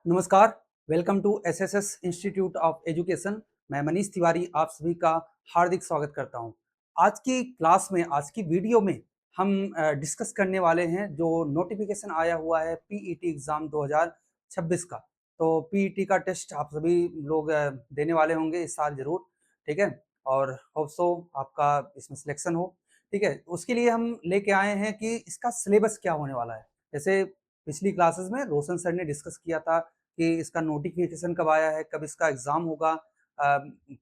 नमस्कार, welcome to SSS institute of education. मैं मनीष तिवारी आप सभी का हार्दिक स्वागत करता हूं। आज की क्लास में, आज की वीडियो में हम डिस्कस करने वाले हैं जो नोटिफिकेशन आया हुआ है पीईटी एग्ज़ाम 2026 का। तो पीईटी का टेस्ट आप सभी लोग देने वाले होंगे इस साल ज़रूर, ठीक है? और होप सो आपका इसमें सिलेक्शन हो, ठीक है? उसके लिए हम लेके आए हैं कि इसका सिलेबस क्या होने वाला है। जैसे पिछली क्लासेस में रोशन सर ने डिस्कस किया था कि इसका नोटिफिकेशन कब आया है, कब इसका एग्ज़ाम होगा,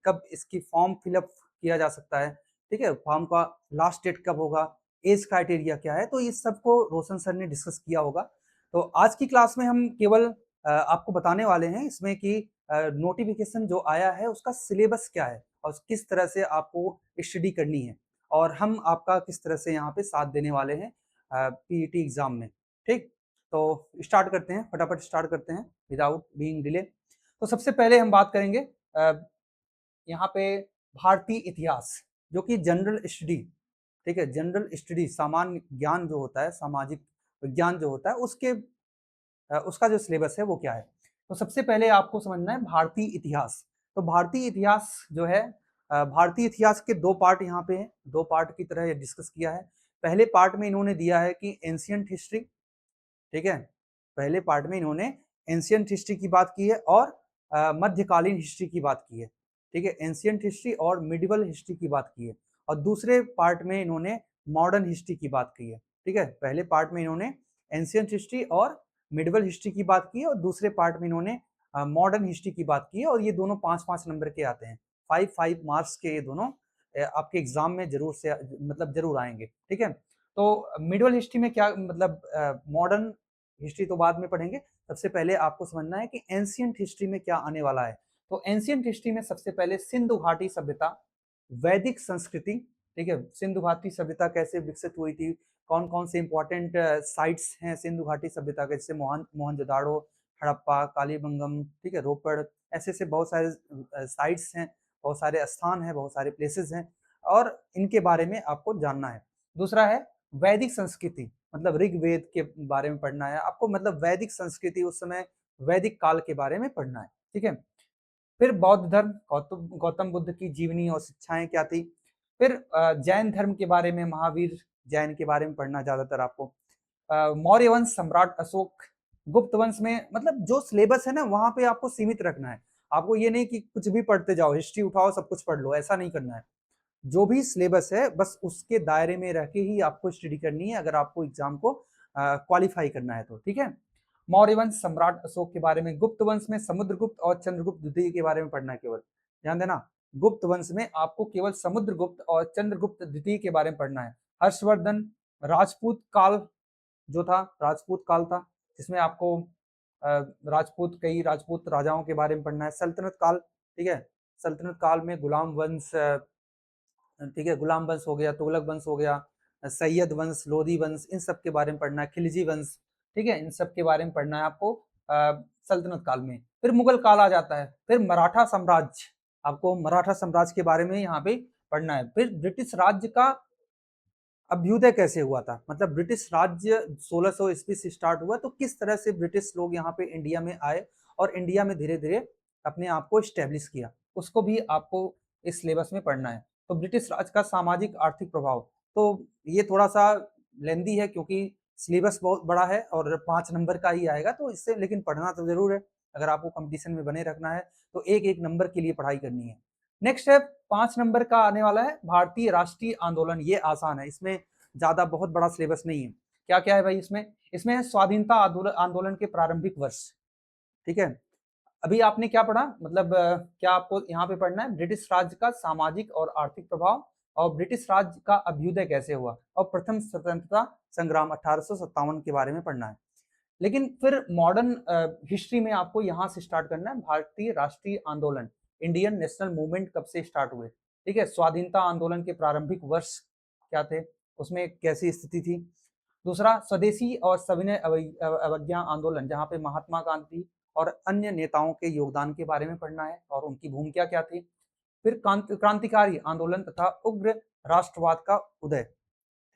कब इसकी फॉर्म फिलअप किया जा सकता है, ठीक है? फॉर्म का लास्ट डेट कब होगा, एज क्राइटेरिया क्या है, तो इस सब को रोशन सर ने डिस्कस किया होगा। तो आज की क्लास में हम केवल आपको बताने वाले हैं इसमें कि नोटिफिकेशन जो आया है उसका सिलेबस क्या है और किस तरह से आपको स्टडी करनी है और हम आपका किस तरह से यहाँ पे साथ देने वाले हैं पीईटी एग्ज़ाम में, ठीक? तो स्टार्ट करते हैं, फटाफट स्टार्ट करते हैं विदाउट बीइंग डिले। तो सबसे पहले हम बात करेंगे यहाँ पे भारतीय इतिहास, जो कि जनरल स्टडी, ठीक है? जनरल स्टडी सामान्य ज्ञान जो होता है, सामाजिक विज्ञान जो होता है उसका जो सिलेबस है वो क्या है। तो सबसे पहले आपको समझना है भारतीय इतिहास। तो भारतीय इतिहास जो है भारतीय इतिहास के 2 पार्ट यहाँ पे हैं, 2 पार्ट की तरह ये डिस्कस किया है। पहले पार्ट में इन्होंने दिया है कि एंशिएंट हिस्ट्री, ठीक है? पहले पार्ट में इन्होंने एंशिएंट हिस्ट्री की बात की है और मध्यकालीन हिस्ट्री की बात की है, ठीक है? एंशिएंट हिस्ट्री और मिडिवल हिस्ट्री की बात की है और दूसरे पार्ट में इन्होंने मॉडर्न हिस्ट्री की बात की है, ठीक है? पहले पार्ट में इन्होंने एंशिएंट हिस्ट्री और मिडिवल हिस्ट्री की बात की है और दूसरे पार्ट में इन्होंने मॉडर्न हिस्ट्री की बात की है और ये दोनों 5-5 नंबर के आते हैं। 5-5 मार्क्स के ये दोनों आपके एग्जाम में ज़रूर से मतलब ज़रूर आएँगे, ठीक है? तो मिडिवल हिस्ट्री में क्या मतलब मॉडर्न हिस्ट्री तो बाद में पढ़ेंगे। सबसे पहले आपको समझना है कि एंशिएंट हिस्ट्री में क्या आने वाला है। तो एंशिएंट हिस्ट्री में सबसे पहले सिंधु घाटी सभ्यता, वैदिक संस्कृति, ठीक है? सिंधु घाटी सभ्यता कैसे विकसित हुई थी, कौन-कौन से इंपॉर्टेंट साइट्स हैं सिंधु घाटी सभ्यता के, जैसे मोहनजोदाड़ो, हड़प्पा, कालीबंगम, ठीक है? रोपड़, ऐसे-ऐसे बहुत सारे साइट्स हैं, बहुत सारे स्थान हैं, बहुत सारे प्लेसेस हैं और इनके बारे में आपको जानना है। दूसरा है वैदिक संस्कृति, मतलब ऋग्वेद के बारे में पढ़ना है आपको, मतलब वैदिक संस्कृति उस समय वैदिक काल के बारे में पढ़ना है, ठीक है? फिर बौद्ध धर्म, गौतम गौतम बुद्ध की जीवनी और शिक्षाएं क्या थी। फिर जैन धर्म के बारे में, महावीर जैन के बारे में पढ़ना ज्यादातर आपको। मौर्य वंश, सम्राट अशोक, गुप्त वंश में, मतलब जो सिलेबस है ना वहां पे आपको सीमित रखना है। आपको ये नहीं कि कुछ भी पढ़ते जाओ, हिस्ट्री उठाओ सब कुछ पढ़ लो, ऐसा नहीं करना है। जो भी सिलेबस है बस उसके दायरे में रह के ही आपको स्टडी करनी है अगर आपको एग्जाम को क्वालिफाई करना है तो, ठीक है? मौर्य वंश, सम्राट अशोक के बारे में, गुप्त वंश में समुद्रगुप्त और चंद्रगुप्त द्वितीय के बारे में पढ़ना है केवल। ध्यान देना, गुप्त वंश में आपको केवल समुद्रगुप्त और चंद्रगुप्त द्वितीय के बारे में पढ़ना है। हर्षवर्धन, राजपूत काल जो था, राजपूत काल था जिसमें आपको राजपूत, कई राजपूत राजाओं के बारे में पढ़ना है। सल्तनत काल, ठीक है? सल्तनत काल में गुलाम वंश, ठीक है? गुलाम वंश हो गया, तुगलक वंश हो गया, सैयद वंश, लोधी वंश, इन सब के बारे में पढ़ना है। खिलजी वंश, ठीक है? इन सब के बारे में पढ़ना है आपको सल्तनत काल में। फिर मुगल काल आ जाता है, फिर मराठा साम्राज्य, आपको मराठा साम्राज्य के बारे में यहाँ पे पढ़ना है। फिर ब्रिटिश राज्य का अभ्युदय कैसे हुआ था, मतलब ब्रिटिश राज्य 1600 ईस्वी से स्टार्ट हुआ, तो किस तरह से ब्रिटिश लोग यहाँ पे इंडिया में आए और इंडिया में धीरे धीरे अपने आप को स्टैब्लिश किया, उसको भी आपको इस सिलेबस में पढ़ना है। तो ब्रिटिश राज का सामाजिक आर्थिक प्रभाव, तो ये थोड़ा सा लेंदी है क्योंकि सिलेबस बहुत बड़ा है और 5 नंबर का ही आएगा, तो इससे लेकिन पढ़ना तो जरूर है। अगर आपको कंपटीशन में बने रखना है तो एक एक नंबर के लिए पढ़ाई करनी है। नेक्स्ट है 5 नंबर का आने वाला है भारतीय राष्ट्रीय आंदोलन। ये आसान है, इसमें ज्यादा बहुत बड़ा सिलेबस नहीं है। क्या क्या है भाई इसमें? इसमें है स्वाधीनता आंदोलन के प्रारंभिक वर्ष, ठीक है? अभी आपने क्या पढ़ा, मतलब क्या आपको यहाँ पे पढ़ना है ब्रिटिश राज्य का सामाजिक और आर्थिक प्रभाव और ब्रिटिश राज्य का अभ्युदय कैसे हुआ और प्रथम स्वतंत्रता संग्राम 1857 के बारे में पढ़ना है। लेकिन फिर मॉडर्न हिस्ट्री में आपको यहाँ से स्टार्ट करना है भारतीय राष्ट्रीय आंदोलन, इंडियन नेशनल मूवमेंट कब से स्टार्ट हुए, ठीक है? स्वाधीनता आंदोलन के प्रारंभिक वर्ष क्या थे, उसमें कैसी स्थिति थी। दूसरा स्वदेशी और सविनय अवज्ञा आंदोलन, जहाँ पे महात्मा गांधी और अन्य नेताओं के योगदान के बारे में पढ़ना है और उनकी भूमिका क्या थी। फिर क्रांतिकारी आंदोलन तथा उग्र राष्ट्रवाद का उदय,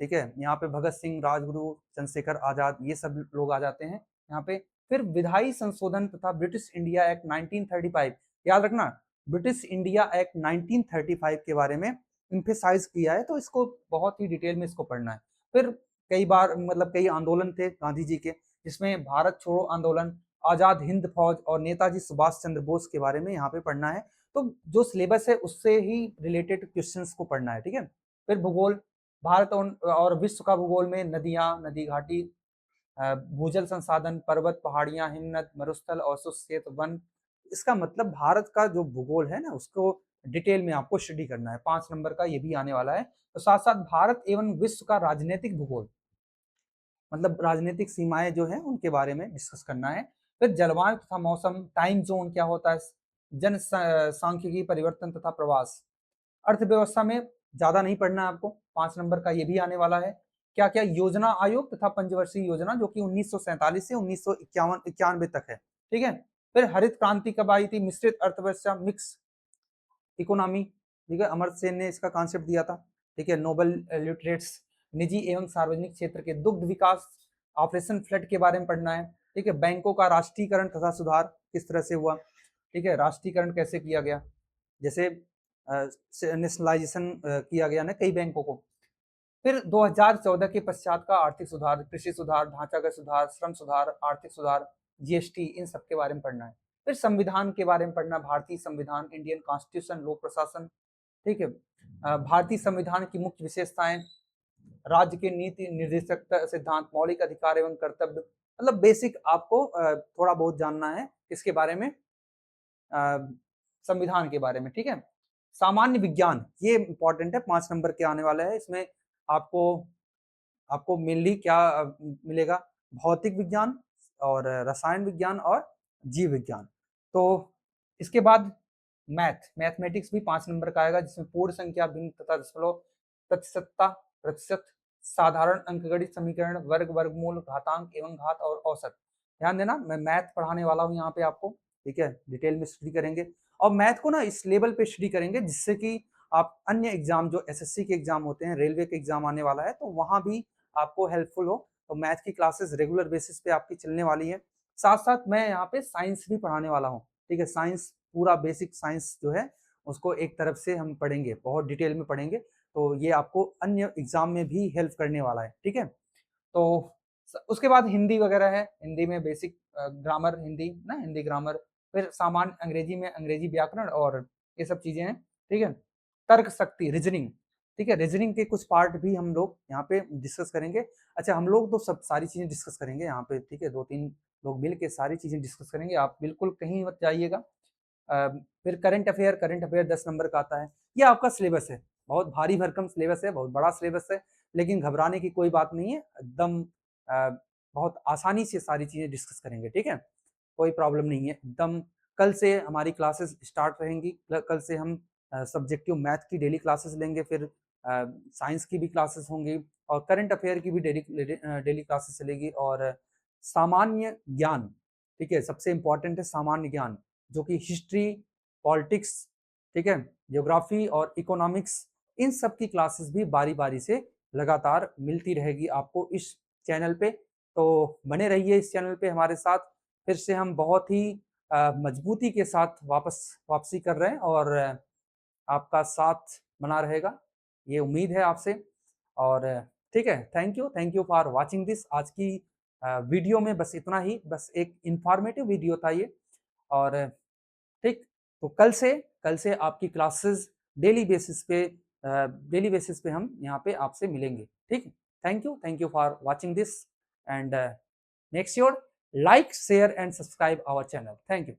ठीक है? यहाँ पे भगत सिंह, राजगुरु, चंद्रशेखर आजाद, ये सब लोग आ जाते हैं यहाँ पे। फिर विधायी संशोधन तथा ब्रिटिश इंडिया एक्ट 1935, याद रखना ब्रिटिश इंडिया एक्ट 1935 के बारे में इम्फेसाइज किया है, तो इसको बहुत ही डिटेल में इसको पढ़ना है। फिर कई बार मतलब कई आंदोलन थे गांधी जी के, जिसमें भारत छोड़ो आंदोलन, आजाद हिंद फौज और नेताजी सुभाष चंद्र बोस के बारे में यहाँ पे पढ़ना है। तो जो सिलेबस है उससे ही रिलेटेड क्वेश्चंस को पढ़ना है, ठीक है। फिर भूगोल, भारत और विश्व का भूगोल में नदियां, नदी घाटी, भूजल संसाधन, पर्वत, पहाड़ियां, हिमनद, मरुस्थल और शुष्क वन। इसका मतलब भारत का जो भूगोल है ना, उसको डिटेल में आपको स्टडी करना है। 5 नंबर का ये भी आने वाला है। तो साथ साथ भारत एवं विश्व का राजनीतिक भूगोल, मतलब राजनीतिक सीमाएं जो है उनके बारे में डिस्कस करना है। फिर जलवायु तथा मौसम, टाइम जोन क्या होता है, जन सांख्यिकी, परिवर्तन तथा प्रवास। अर्थव्यवस्था में ज्यादा नहीं पढ़ना है आपको, 5 नंबर का ये भी आने वाला है। क्या क्या योजना आयोग तथा पंचवर्षीय योजना, जो कि 1947 से 1991 तक है, ठीक है। फिर हरित क्रांति कब आई थी, मिश्रित अर्थव्यवस्था, मिक्स इकोनॉमी, ठीक है, अमर्त्य सेन ने इसका कॉन्सेप्ट दिया था, ठीक है। नोबल लिटरेट्स, निजी एवं सार्वजनिक क्षेत्र के दुग्ध विकास, ऑपरेशन फ्लड के बारे में पढ़ना है, ठीक है। बैंकों का राष्ट्रीयकरण तथा सुधार किस तरह से हुआ, ठीक है, राष्ट्रीयकरण कैसे किया गया, जैसे नेशनलाइजेशन किया गया ना कई बैंकों को। फिर 2014 के पश्चात का आर्थिक सुधार, कृषि सुधार, ढांचागत सुधार, श्रम सुधार, आर्थिक सुधार, जीएसटी, इन सब के बारे में पढ़ना है। फिर संविधान के बारे में पढ़ना, भारतीय संविधान, इंडियन कॉन्स्टिट्यूशन, लोक प्रशासन, ठीक है। भारतीय संविधान की मुख्य विशेषताएं, राज्य के नीति निर्देशक सिद्धांत, मौलिक अधिकार एवं कर्तव्य, मतलब बेसिक आपको थोड़ा बहुत जानना है इसके बारे में, संविधान के बारे में, ठीक है। सामान्य विज्ञान, ये इंपॉर्टेंट है, 5 नंबर के आने वाला है। इसमें आपको आपको मेनली क्या मिलेगा, भौतिक विज्ञान और रसायन विज्ञान और जीव विज्ञान। तो इसके बाद मैथमेटिक्स भी 5 नंबर का आएगा, जिसमें पूर्ण संख्या, भिन्न तथा दशमलव, प्रतिशतता, प्रतिशत, साधारण अंकगणित समीकरण, वर्ग, वर्गमूल, घातांक एवं घात और औसत। ध्यान देना, मैं मैथ पढ़ाने वाला हूँ यहाँ पे आपको, ठीक है, डिटेल में स्टडी करेंगे। और मैथ को ना इस लेवल पे स्टडी करेंगे जिससे कि आप अन्य एग्जाम, जो एसएससी के एग्जाम होते हैं, रेलवे के एग्जाम आने वाला है, तो वहां भी आपको हेल्पफुल हो। तो मैथ की क्लासेस रेगुलर बेसिस पे आपकी चलने वाली है। साथ साथ मैं यहाँ पे साइंस भी पढ़ाने वाला हूँ, ठीक है। साइंस, पूरा बेसिक साइंस जो है उसको एक तरफ से हम पढ़ेंगे, बहुत डिटेल में पढ़ेंगे, तो ये आपको अन्य एग्जाम में भी हेल्प करने वाला है, ठीक है। तो उसके बाद हिंदी वगैरह है, हिंदी में बेसिक ग्रामर, हिंदी ना, हिंदी ग्रामर। फिर सामान्य अंग्रेजी में अंग्रेजी व्याकरण और ये सब चीजें हैं, ठीक है। तर्क शक्ति, रीजनिंग, ठीक है, रीजनिंग के कुछ पार्ट भी हम लोग यहाँ पे डिस्कस करेंगे। अच्छा, हम लोग तो सब सारी चीजें डिस्कस करेंगे यहाँ पे, ठीक है, 2-3 लोग मिल के सारी चीजें डिस्कस करेंगे, आप बिल्कुल कहीं मत जाइएगा। फिर करंट अफेयर 10 नंबर का आता है। ये आपका सिलेबस है, बहुत भारी भरकम सिलेबस है, बहुत बड़ा सिलेबस है, लेकिन घबराने की कोई बात नहीं है, एकदम बहुत आसानी से सारी चीजें डिस्कस करेंगे, ठीक है, कोई प्रॉब्लम नहीं है एकदम। कल से हमारी क्लासेस स्टार्ट रहेंगी, कल से हम सब्जेक्टिव मैथ की डेली क्लासेस लेंगे, फिर साइंस की भी क्लासेस होंगी और करंट अफेयर की भी डेली क्लासेस चलेगी, और सामान्य ज्ञान, ठीक है, सबसे इंपॉर्टेंट है सामान्य ज्ञान, जो कि हिस्ट्री, पॉलिटिक्स, ठीक है, ज्योग्राफी और इकोनॉमिक्स, इन सब की क्लासेस भी बारी बारी से लगातार मिलती रहेगी आपको इस चैनल पे। तो बने रहिए इस चैनल पे हमारे साथ। फिर से हम बहुत ही मजबूती के साथ वापसी कर रहे हैं, और आपका साथ बना रहेगा, ये उम्मीद है आपसे। और ठीक है, thank you for watching this. आज की वीडियो में बस इतना ही, बस एक इंफॉर्मेटिव वीडियो था ये। और ठीक, तो कल से आपकी क्लासेस डेली बेसिस पे हम यहाँ पे आपसे मिलेंगे, ठीक है। Thank you for watching this, and make sure like, share and subscribe our channel. Thank you.